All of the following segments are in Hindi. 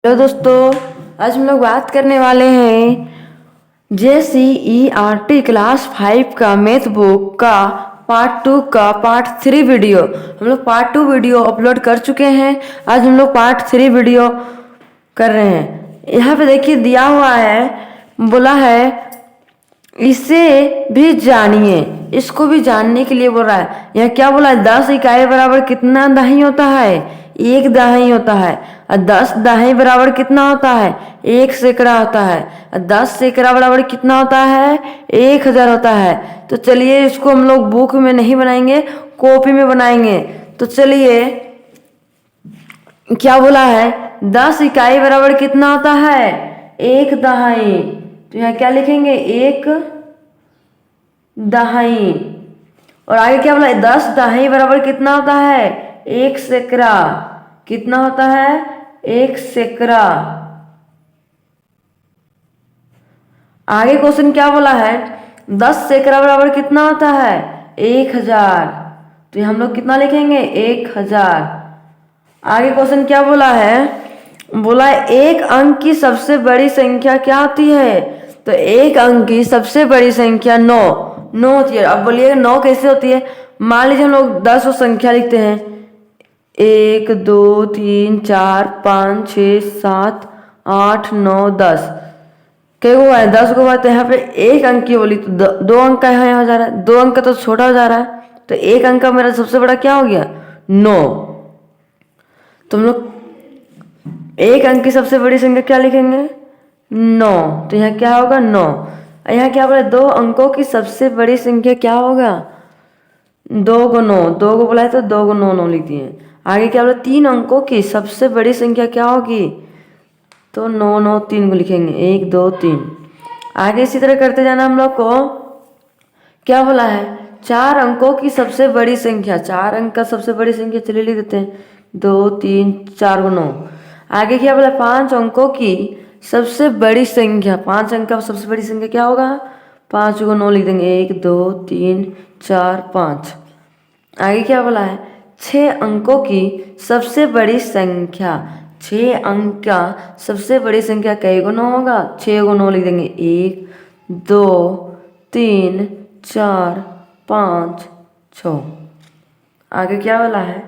हेलो दोस्तों, आज हम लोग बात करने वाले हैं JCERT क्लास 5 का मैथ बुक का पार्ट 2 का पार्ट 3 वीडियो। हम लोग पार्ट 2 वीडियो अपलोड कर चुके हैं। आज हम लोग पार्ट 3 वीडियो कर रहे हैं। यहाँ पे देखिए दिया हुआ है, बोला है इसे भी जानिए। इसको भी जानने के लिए बोल रहा है। यह क्या बोला है, 10 इकाई बराबर कितना दहाई होता है? 1 दहाई होता है। और 10 दहाई बराबर कितना होता है? 1 सैकड़ा होता है। और 10 सैकड़ा बराबर कितना होता है? 1000 होता है। तो चलिए इसको हम लोग बुक में नहीं बनाएंगे, कॉपी में बनाएंगे। तो चलिए क्या बोला है, 10 इकाई बराबर कितना होता है? 1 दहाई। तो यहाँ क्या लिखेंगे? 1 दहाई। और आगे क्या बोला है, 10 दहाई बराबर कितना होता है? 1 सैकड़ा। कितना होता है? 1 सैकड़ा। आगे क्वेश्चन क्या बोला है, 10 सैकड़ा बराबर कितना होता है? 1000। तो हम लोग कितना लिखेंगे? 1000। आगे क्वेश्चन क्या बोला है, बोला है एक अंक की सबसे बड़ी संख्या क्या होती है? तो एक अंक की सबसे बड़ी संख्या 9 होती है। अब बोलिए 9 कैसे होती है? मान लीजिए हम लोग 10 संख्या लिखते हैं, 1 2 3 4 5 6 7 8 9 10। कई को है 10 को बात है। यहाँ पे एक अंक की बोली तो 2 अंक का यहाँ हो जा रहा है, 2 अंक का तो छोटा हो जा रहा है। तो एक अंक का मेरा सबसे बड़ा क्या हो गया? 9। तो हम लोग एक अंक की सबसे बड़ी संख्या क्या लिखेंगे? 9। तो यहाँ क्या होगा? 9। यहाँ क्या बोला, 2 अंकों की सबसे बड़ी संख्या क्या होगा? 2 को 9, 2 को बोला है तो 2 को 9 लिख दिए। आगे क्या बोला, 3 अंकों की सबसे बड़ी संख्या क्या होगी? तो 9 9 3 को लिखेंगे, 1 2 3। आगे इसी तरह करते जाना। हम लोग को क्या बोला है, 4 अंकों की सबसे बड़ी संख्या, 4 अंक का सबसे बड़ी संख्या चलिए लिख देते हैं, 2 3 4 को 9। आगे क्या बोला, 5 अंकों की सबसे बड़ी संख्या, 5 अंक का सबसे बड़ी संख्या क्या होगा? 5 को 9 लिख देंगे, 1 2 3 4 5। आगे क्या बोला है, 6 अंकों की सबसे बड़ी संख्या, 6 अंक का सबसे बड़ी संख्या कई को 9 होगा? 6 को 9 लिख देंगे, 1 2 3 4 5 6। आगे क्या बोला है,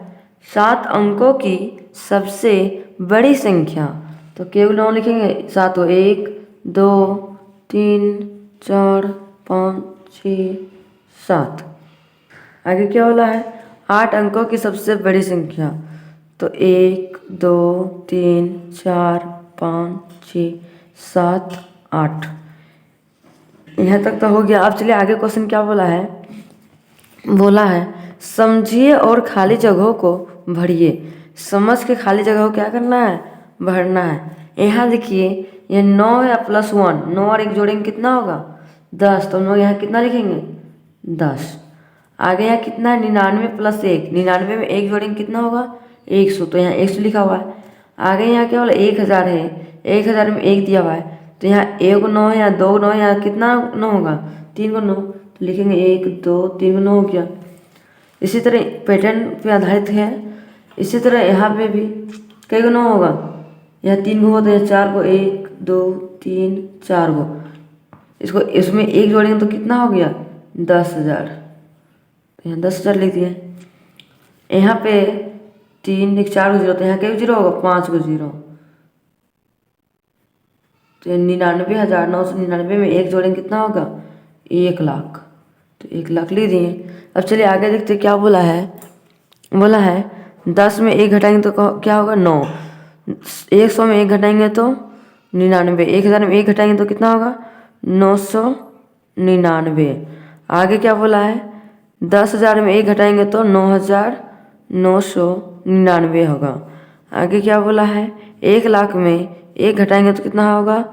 7 अंकों की सबसे बड़ी संख्या, तो केवल 9 लिखेंगे, 7 को 1 2 3 4 5 6 7। आगे क्या बोला है, 8 अंकों की सबसे बड़ी संख्या, तो 1 2 3 4 5 6 7 8। यहाँ तक तो हो गया। अब चलिए आगे क्वेश्चन क्या बोला है, बोला है समझिए और खाली जगहों को भरिए। समझ के खाली जगह को क्या करना है? भरना है। यहाँ देखिए ये 9 है प्लस 1, 9 और 1 जोड़ेंगे कितना होगा? 10। तो हम लोग यहाँ कितना लिखेंगे? 10। आगे यहाँ कितना है? 99 प्लस 1, 99 में 1 जोड़ेंगे कितना होगा? 100। तो यहाँ 100 लिखा हुआ है। आगे यहाँ क्या बोला, 1000 है, 1000 में 1 दिया हुआ है। तो यहाँ 1 को 9 है, यहाँ 2 को 9 है, यहाँ कितना 9 होगा? 3 को 9। तो लिखेंगे 1 2 3 को 9 हो गया। इसी तरह पैटर्न पे आधारित है। इसी तरह यहाँ पे भी कई को 9 होगा? यहाँ 3 को होगा, तो यहाँ 4 को, 1 2 3 4 को। इसको इसमें 1 जोड़ेंगे तो कितना हो गया? 10,000। तो यहाँ 10,000 लिख दिए। यहाँ पे 3 1 4 को 0, तो यहाँ कई 0 होगा? 5 को 0। तो 99,999 में 1 जोड़ेंगे कितना होगा? 1 लाख। तो 1 लाख लिख दिए। अब चलिए आगे देखते क्या बोला है। बोला है 10 में 1 घटाएंगे तो क्या होगा? 9। 100 में 1 घटाएंगे तो 99। 1000 में 1 घटाएंगे तो कितना होगा? 999। आगे क्या बोला है, 10,000 में 1 घटाएंगे तो 9,999 होगा। आगे क्या बोला है, 1 लाख में 1 घटाएंगे तो कितना होगा?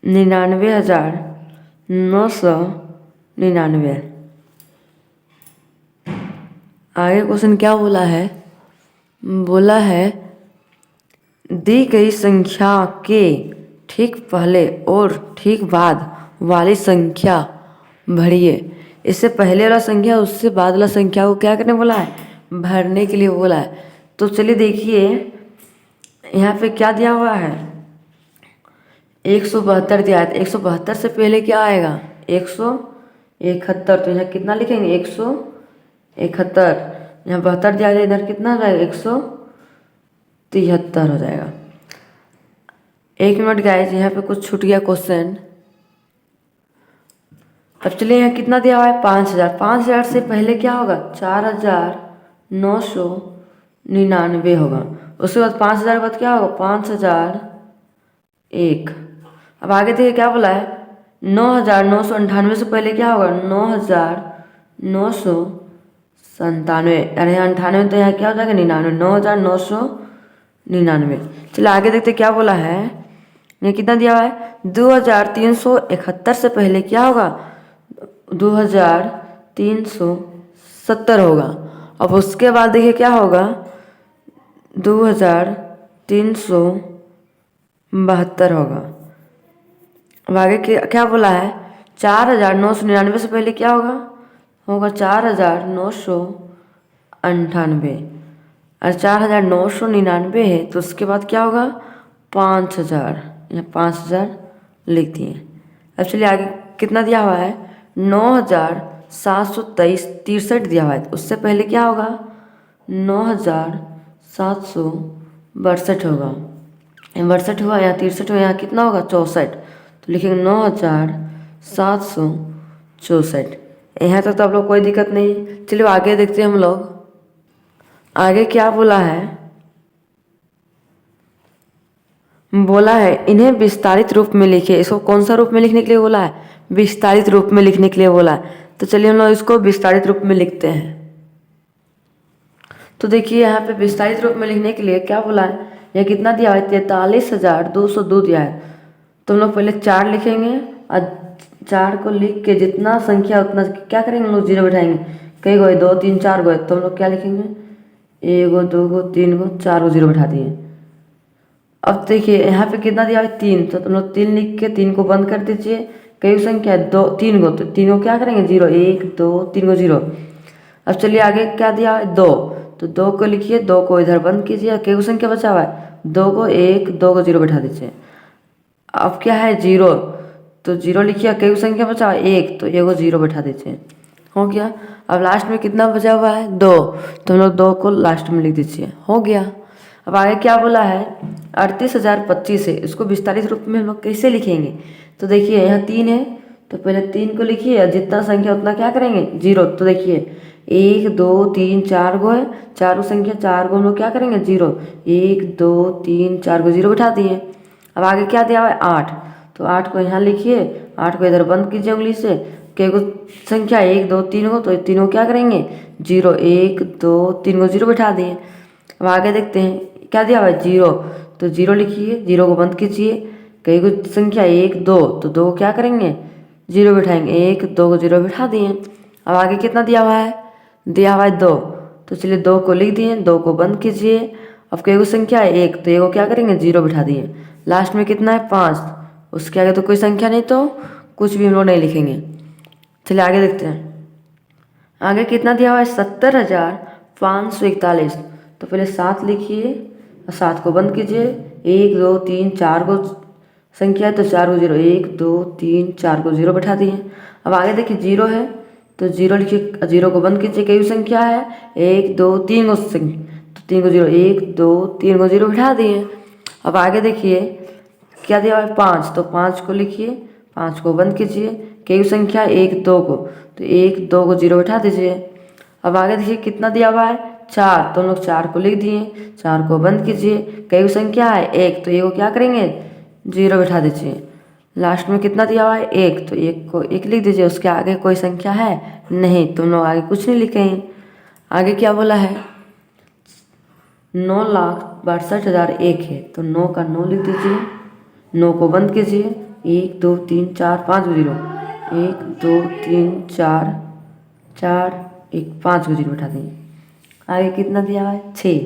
99,999। आगे क्वेश्चन क्या बोला है, बोला है दी गई संख्या के ठीक पहले और ठीक बाद वाली संख्या भरिए। इससे पहले वाला संख्या उससे बाद वाला संख्या को क्या करने बोला है? भरने के लिए बोला है। तो चलिए देखिए यहाँ पे क्या दिया हुआ है, 172 दिया है। 172 से पहले क्या आएगा, 171। तो यहाँ कितना लिखेंगे, 171। यहाँ 72 दिया है, इधर कितना हो जाएगा, 173 हो जाएगा। 1 मिनट गाइस, यहाँ पे कुछ छूट गया क्वेश्चन। अब चलिए यहाँ कितना दिया हुआ है, 5000। 5000 से पहले क्या होगा, 4999 होगा। उसके बाद 5000 के बाद क्या होगा, 5001। अब आगे देखिए क्या बोला है, 9998 से पहले क्या होगा, 9997। अरे यहाँ 98 तो यहाँ क्या हो जाएगा, 99। 9999। चलिए आगे देखते क्या बोला है, ये कितना दिया हुआ है, 2371 से पहले क्या होगा, 2370 होगा। अब उसके बाद देखिए क्या होगा, 2372 होगा। अब आगे क्या बोला है, 4999 से पहले क्या होगा, 4998। और 4999 है तो उसके बाद क्या होगा, 5000। यहाँ 5000 लिख दिए। अब चलिए आगे कितना दिया हुआ है, 9763 दिया हुआ है। उससे पहले क्या होगा, 9762 होगा। 62 हुआ, यहाँ 63 हुआ, यहाँ कितना होगा, 64। तो लिखेंगे 9764। यहाँ तक तो आप लोग कोई दिक्कत नहीं। चलिए आगे देखते हैं हम लोग, आगे क्या बोला है। बोला है इन्हें विस्तारित रूप में लिखे। इसको कौन सा रूप में लिखने के लिए बोला है, विस्तारित रूप में लिखने के लिए बोला है। तो चलिए हम लोग इसको विस्तारित रूप में लिखते हैं। तो देखिए यहाँ पे विस्तारित रूप में लिखने के लिए क्या बोला है, यह कितना दिया है, 43,202 दिया है। तो हम लोग पहले 4 लिखेंगे और 4 को लिख के जितना संख्या उतना क्या करेंगे, हम लोग 0 बैठाएंगे। कई गो 2 3 4 गो, तो हम लोग क्या लिखेंगे, 1 गो 2 गो 3 गो 4 गो 0 बैठा दिए। अब देखिए यहाँ पे कितना दिया है, 3। तो तुम लोग 3 लिख के 3 को बंद कर दीजिए। कई संख्या है 2 3 गो, तो 3 को क्या करेंगे, 0 1 2 3 को 0। अब चलिए आगे क्या दिया है, 2। तो 2 को लिखिए, 2 को इधर बंद कीजिए। कई संख्या बचा हुआ है, 2 को 1 2 को 0 बैठा दीजिए। अब क्या है, 0। तो 0 लिखिए, कई संख्या बचा हुआ है 1, तो 1 को 0 बैठा दीजिए, हो गया। अब लास्ट में कितना बचा हुआ है, 2। तो हम लोग 2 को लास्ट में लिख दीजिए, हो गया। अब आगे क्या बोला है, 38,025 है। इसको विस्तारित रूप में हम लोग कैसे लिखेंगे, तो देखिए यहाँ 3 है, तो पहले 3 को लिखिए और जितना संख्या उतना क्या करेंगे, 0। तो देखिए 1 2 3 4 गो है, चारों संख्या 4 गो हम लोग क्या करेंगे, 0 1 2 3 4 को 0 बैठा दिए। अब आगे क्या दिया हुआ है, 8। तो 8 को यहाँ लिखिए, 8 को इधर बंद कीजिए उंगली से। कई को संख्या 1 2 3 को, तो तीनों क्या करेंगे, 0 1 2 3 को 0 बैठा दिए। अब आगे देखते हैं क्या दिया हुआ है, 0। तो 0 लिखिए, 0 को बंद कीजिए। कई को संख्या 1 2, तो 2 को क्या करेंगे, 0 बैठाएंगे, 1 2 को 0 बैठा दिए। अब आगे कितना दिया हुआ है, दिया हुआ है 2। तो चलिए 2 को लिख दिए, 2 को बंद कीजिए। अब कई को संख्या है 1, तो 1 को क्या करेंगे, 0 बैठा दिए। लास्ट में कितना है, 5। उसके आगे तो कोई संख्या नहीं, तो कुछ भी हम लोग नहीं लिखेंगे। चलिए आगे देखते हैं, आगे कितना दिया हुआ है, 70,541। तो पहले 7 लिखिए और 7 को बंद कीजिए। 1 2 3 4 को संख्या है, तो 4 को 0 1 2 3 4 को 0 बैठा दिए। अब आगे देखिए 0 है, तो 0 लिखिए, 0 को बंद कीजिए। कई संख्या है, 1 2 3 को संख्या, तो 3 को 0 1 2 3 को 0 बैठा दिए। अब आगे देखिए क्या दिया हुआ है, 5। तो 5 को लिखिए, 5 को बंद कीजिए। कई संख्या 1 2 को, तो 1 2 को 0 बैठा दीजिए। अब आगे देखिए कितना दिया हुआ है, 4। तो हम लोग 4 को लिख दिए, 4 को बंद कीजिए। कई संख्या है 1, तो 1 को क्या करेंगे, 0 बैठा दीजिए। लास्ट में कितना दिया हुआ है, 1। तो 1 को 1 लिख दीजिए। उसके आगे कोई संख्या है नहीं, तो हम लोग आगे कुछ नहीं लिखेंगे। आगे क्या बोला है, 9,62,001 है, तो 9 का 9 लिख दीजिए। 9 को बंद कीजिए। 1 2 3 4 5 को 0 1 2 3 4 4 1 5 को 0 बैठा देंगे। आगे कितना दिया है, 6।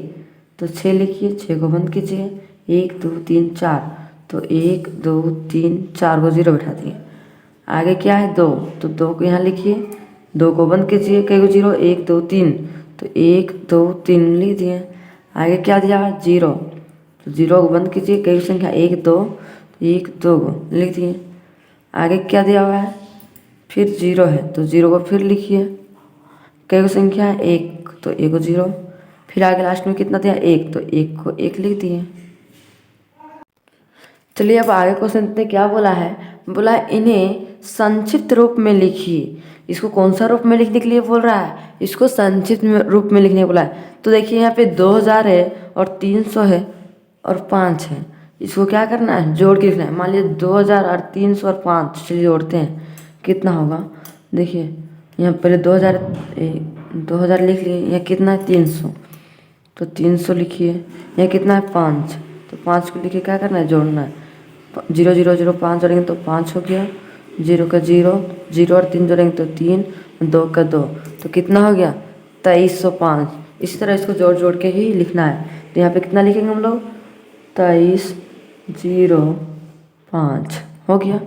तो 6 लिखिए, 6 को बंद कीजिए। 1 2 3 4, तो 1 2 3 4 को 0 बैठा दिए। आगे क्या है, 2। तो 2 को यहाँ लिखिए, 2 को बंद कीजिए। कई को 0 1 2 3, तो 1 2 3 लिख दिए। आगे क्या दिया है 0, तो 0 को बंद कीजिए। कई संख्या 1 2, 1 2 लिख दिए। आगे क्या दिया हुआ है फिर 0 है, तो 0 को फिर लिखिए। कई संख्या है 1, तो 1 को 0, फिर आगे लास्ट में कितना दिया 1, तो 1 को 1 लिख दिए। चलिए अब आगे क्वेश्चन ने क्या बोला है, बोला इन्हें संक्षिप्त रूप में लिखिए। इसको कौन सा रूप में लिखने के लिए बोल रहा है, इसको संक्षिप्त रूप में लिखने बोला है। तो देखिए यहाँ पे 2000 है और 300 है और 5 है, इसको क्या करना है जोड़ के लिखना है। मान लीजिए 2000 और 300 और 5, चलिए जोड़ते हैं कितना होगा। देखिए यहाँ पहले 2000 लिख लिए, यहाँ कितना है 300, तो 300 लिखिए। यहाँ कितना है 5, तो 5 को लिखिए, क्या करना है जोड़ना है। 0 0 0 5 जोड़ेंगे तो 5 हो गया, 0 का 0, 0 और 3 जोड़ेंगे तो 3, 2 का 2, तो कितना हो गया 2305। इसी तरह इसको जोड़ जोड़ के ही लिखना है। तो यहाँ पे कितना लिखेंगे हम लोग 2305 हो गया।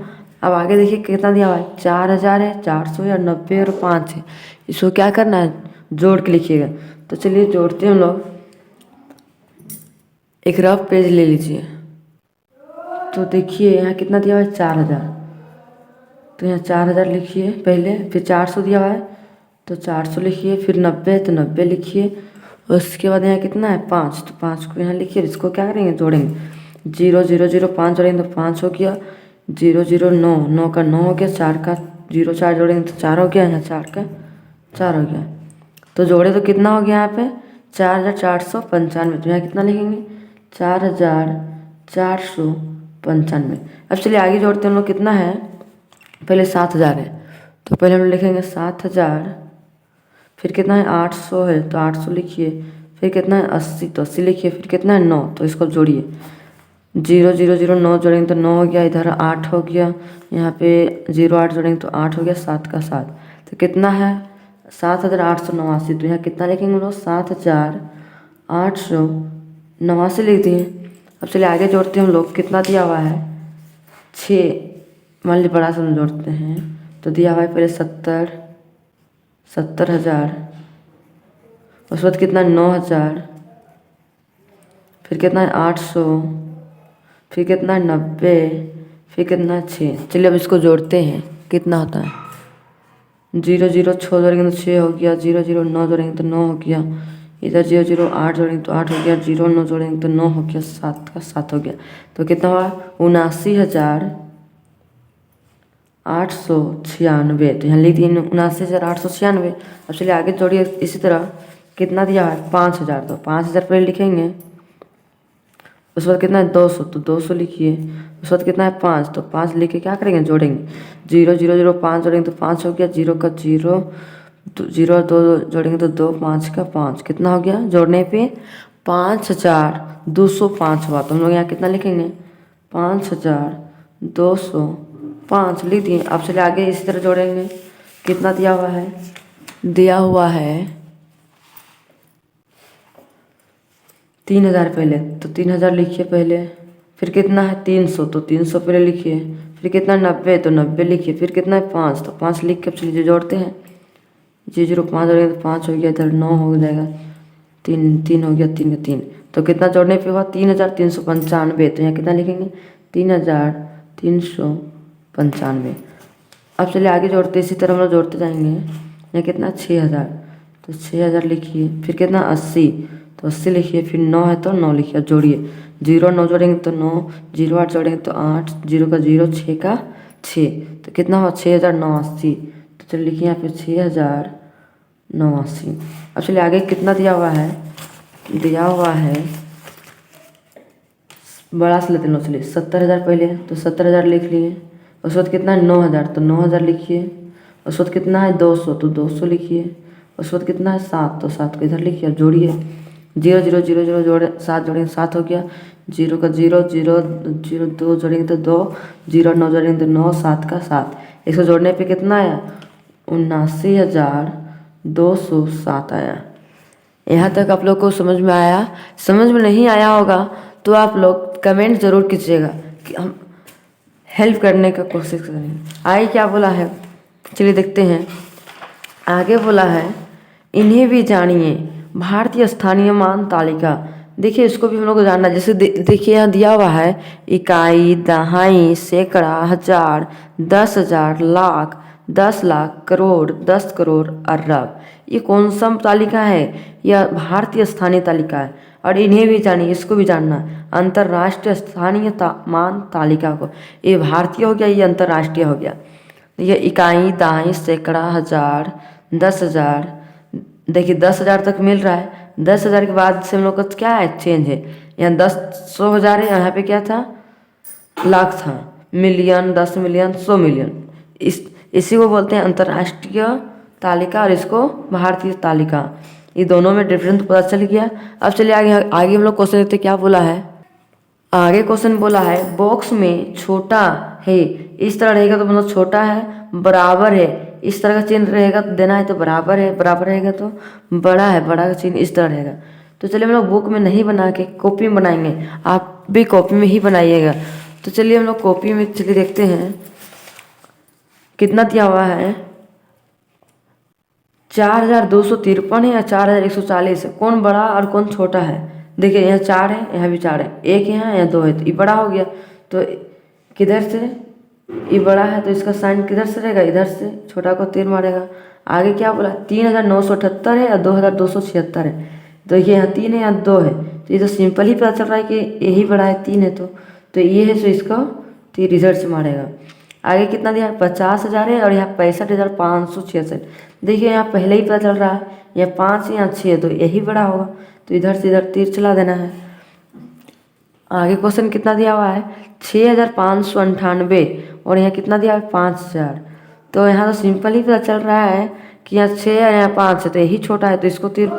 अब आगे देखिए कितना दिया हुआ है 4000 है, 400 है, 90 और 5 है। इसको क्या करना है जोड़ के लिखिएगा। तो चलिए जोड़ते हैं हम लोग। एक रफ पेज ले लीजिए। तो देखिए यहाँ कितना दिया हुआ है 4000, तो यहाँ 4000 लिखिए पहले, फिर 400 दिया हुआ है तो 400 लिखिए, फिर 90 तो 90 लिखिए। उसके बाद यहाँ कितना है 5, तो 5 को यहाँ लिखिए। इसको क्या करेंगे जोड़ेंगे, 0 0 0 5 जोड़ेंगे तो 5 हो गया, 0 0 9 9 का 9 हो गया, 4 का 0 4 जोड़ेंगे तो 4 हो गया, यहाँ 4 का 4 हो गया। तो जोड़े तो कितना हो गया यहाँ पे 4495। तो यहाँ कितना लिखेंगे 4495। अब चलिए आगे जोड़ते हैं हम लोग। कितना है पहले 7000 है, तो पहले हम लोग लिखेंगे 7000, फिर कितना है 800 है तो 800 लिखिए, फिर कितना है 80 तो 80 लिखिए, फिर कितना है 9, तो इसको जोड़िए। 0 0 0 9 जोड़ेंगे तो 9 हो गया, इधर 8 हो गया, यहाँ पे 0 8 जोड़ेंगे तो 8 हो गया, 7 का 7, तो कितना है 7889। तो यहाँ कितना लिखेंगे हम लोग 7889 लिख दिए। अब चलिए आगे जोड़ते हैं हम लोग। कितना दिया हुआ है 6, मान लीजिए बड़ा सा जोड़ते हैं, तो दिया हुआ है पहले 70,000, उसके बाद कितना 9000, फिर कितना है 800, फिर कितना है 90, फिर कितना है 6। चलिए अब इसको जोड़ते हैं कितना होता है। 0 0 6 जोड़ेंगे तो 6 हो गया, 0 0 9 जोड़ेंगे तो 9 हो गया, इधर 0 0 8 जोड़ेंगे तो 8 हो गया, 0 9 जोड़ेंगे तो 9 हो गया, 7 का 7 हो गया। तो कितना हुआ 79,896। तो यहाँ लिख दिए 79,896। अब चलिए आगे जोड़िए इसी तरह। कितना दिया है 5000, तो 5000 पहले लिखेंगे। उसके बाद कितना है 200, तो 200 लिखिए। उसके बाद कितना है 5, तो 5 लिख के क्या करेंगे जोड़ेंगे। 0 0 0 5 जोड़ेंगे तो 5 हो गया, 0 का 0, 0 और 2 जोड़ेंगे तो 2, 5 का 5, कितना हो गया जोड़ने पे 5205 हुआ। तो हम लोग यहाँ कितना लिखेंगे 5205 लिख दिए। अब चलिए आगे इसी तरह जोड़ेंगे। कितना दिया हुआ है 3000 पहले, तो 3000 लिखिए पहले, फिर कितना है 300, तो 300 पहले लिखिए, फिर कितना 90, तो 90 लिखिए, फिर कितना है 5, तो 5 लिख के अब चलिए जोड़ते हैं। 0 5 जोड़ेंगे तो 5 हो गया, इधर 9 हो जाएगा, 3 हो गया, 3 का 3, तो कितना जोड़ने पे हुआ 3395। तो यहाँ कितना लिखेंगे 3395। अब चलिए आगे जोड़ते इसी तरह हम लोग जोड़ते जाएंगे। यहाँ कितना 6000, तो 6000 लिखिए, फिर कितना 80, तो 80 लिखिए, फिर 9 है तो 9 लिखिए, जोड़िए। 0 9 जोड़ेंगे तो 9, 0 8 जोड़ेंगे तो 8, 0 का 0, 6 का 6, तो कितना हुआ 6980। तो चलिए लिखिए यहाँ पे 6089। अब चलिए आगे कितना दिया हुआ है बड़ा से लेते हैं। चलिए 70000 पहले, तो 70000 लिख लिए। उसके बाद कितना है 9000, तो 9000 लिखिए। उसके बाद कितना है 200, तो 200 लिखिए। उसके बाद कितना है 7, तो 7 को इधर लिखिए, जोड़िए। 0 0 0 0 जोड़े 7 जोड़ेंगे 7 हो गया, 0 का 0, 0 0 2 जोड़ेंगे तो 2, 0 9 जोड़ेंगे तो 9, 7 का 7। इसको जोड़ने पे कितना आया 79,207 आया। यहाँ तक आप लोग को समझ में आया? समझ में नहीं आया होगा तो आप लोग कमेंट ज़रूर कीजिएगा कि हम हेल्प करने का कोशिश करेंगे। आगे क्या बोला है चलिए देखते हैं। आगे बोला है इन्हें भी जानिए, भारतीय स्थानीय मान तालिका, देखिए इसको भी हम लोग को जानना है। जैसे देखिए यहाँ दिया हुआ है इकाई, दहाई, सैकड़ा, हजार, 10,000, लाख, 10 लाख, करोड़, 10 करोड़, अरब। ये कौन सा तालिका है? यह भारतीय स्थानीय तालिका है। और इन्हें भी जानिए, इसको भी जानना है, अंतर्राष्ट्रीय स्थानीय मान तालिका को। ये भारतीय हो गया, ये अंतर्राष्ट्रीय हो गया। ये इकाई, दहाई, सैकड़ा, हजार, 10,000। देखिए 10,000 तक मिल रहा है। 10,000 के बाद से हम लोग का क्या है, चेंज है। यहाँ 100,000 है, यहाँ पे क्या था, लाख था, मिलियन, 10 मिलियन, 100 मिलियन। इसी को बोलते हैं अंतर्राष्ट्रीय तालिका और इसको भारतीय तालिका। ये दोनों में डिफरेंस पता चल गया। अब चलिए आगे आगे हम लोग क्वेश्चन देखते क्या बोला है। आगे क्वेश्चन बोला है बॉक्स में छोटा है, इस तरह रहेगा तो मतलब छोटा है, बराबर है इस तरह का चिन्ह रहेगा तो देना है तो बराबर है, बराबर रहेगा तो बड़ा है, बड़ा का चिन्ह इस तरह रहेगा। तो चलिए हम लोग बुक में नहीं बना के कॉपी में बनाएंगे, आप भी कॉपी में ही बनाइएगा। तो चलिए हम लोग कॉपी में चलिए देखते हैं कितना दिया हुआ है। 4,253 है या 4,140 है, कौन बड़ा और कौन छोटा है? देखिए यहाँ 4 है, यहाँ भी 4 है, एक यहाँ या 2 है, तो ये बड़ा हो गया। तो किधर से ये बड़ा है तो इसका साइन किधर से रहेगा, इधर से, छोटा को तीर मारेगा। आगे क्या बोला, 3,978 है या 2,276 है? तो ये यहाँ 3 है या 2 है, तो ये तो सिंपल ही पता चल रहा है कि यही बड़ा है, 3 है तो ये है, तो इसको तीर इधर से मारेगा। आगे कितना दिया है, 50,000 है और यहाँ 65,566। देखिए यहाँ पहले ही पता चल रहा है, यहाँ 5 यहाँ 6, तो यही बड़ा होगा, तो इधर से इधर तीर चला देना है। आगे क्वेश्चन कितना दिया हुआ है, 6,598 और यहाँ कितना दिया है, 5,000। तो यहाँ तो सिंपल ही पता चल रहा है कि यहाँ 6 है, यहाँ 5 है, तो यही छोटा है, तो इसको तीर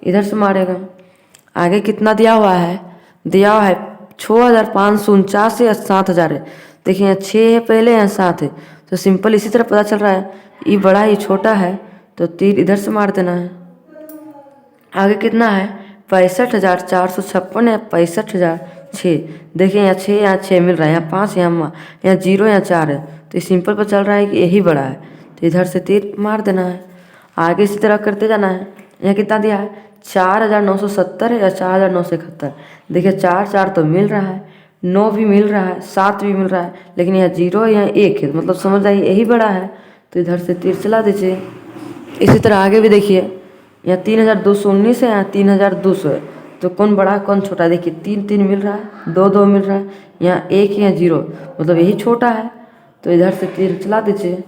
इधर से मारेगा। आगे कितना दिया हुआ है, दिया हुआ है 6,549 या 7,000 है। देखिए यहाँ 6 है पहले, यहाँ 7 है, तो सिंपल इसी तरह पता चल रहा है ये बड़ा है, ये छोटा है, तो तीर इधर से मार देना है। आगे कितना है, 65,456 या 65,006। देखिए यहाँ 6 यहाँ 6 मिल रहा है, यहाँ 5 यहाँ 0 यहाँ 4 है, तो सिंपल पर चल रहा है कि यही बड़ा है, तो इधर से तीर मार देना है। आगे इसी तरह करते जाना है। यहाँ कितना दिया है, 4,970 है या 4,971। देखिए 4 तो मिल रहा है, 9 भी मिल रहा है, 7 भी मिल रहा है, लेकिन यहाँ 0 यहाँ 1 है, मतलब समझ जाइए यही बड़ा है, तो इधर से तीर चला दीजिए। इसी तरह आगे भी देखिए यहाँ 3,219 है, यहाँ 3,200 है, तो कौन बड़ा कौन छोटा? देखिए 3 मिल रहा है, 2 मिल रहा है, यहाँ 1 यहाँ 0, मतलब यही छोटा है, तो इधर से तीर चला दीजिए।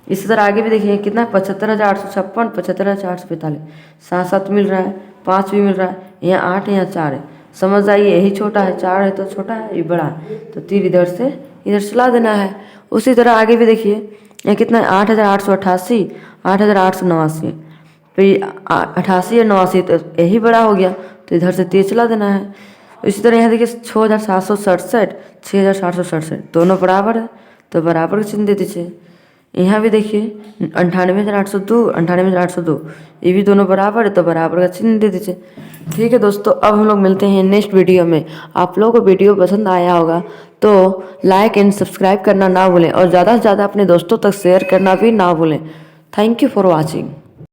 इसी तरह आगे भी देखिए कितना, 75,856, 75,445, 7 मिल रहा है, 5 भी मिल रहा है, यहाँ 8 यहाँ 4 है, समझ आइए यही छोटा है, 4 है तो छोटा है, ये बड़ा है, तो तीर इधर से इधर चला देना है। उसी तरह आगे भी देखिए यहाँ कितना है, 8,888, 8,889, फिर 88 और 89, तो यही बड़ा हो गया, तो इधर से तीर चला देना है। इसी तरह यहाँ देखिए 6,767, 6,767 दोनों बराबर है, तो बराबर का चिन्ह दे दीजिए। यहाँ भी देखिए 98,802, 98,802, ये भी दोनों बराबर है, तो बराबर का चिन्ह दे दीजिए। ठीक है दोस्तों, अब हम लोग मिलते हैं नेक्स्ट वीडियो में। आप लोगों को वीडियो पसंद आया होगा तो लाइक एंड सब्सक्राइब करना ना भूलें और ज़्यादा से ज़्यादा अपने दोस्तों तक शेयर करना भी ना भूलें। Thank you for watching.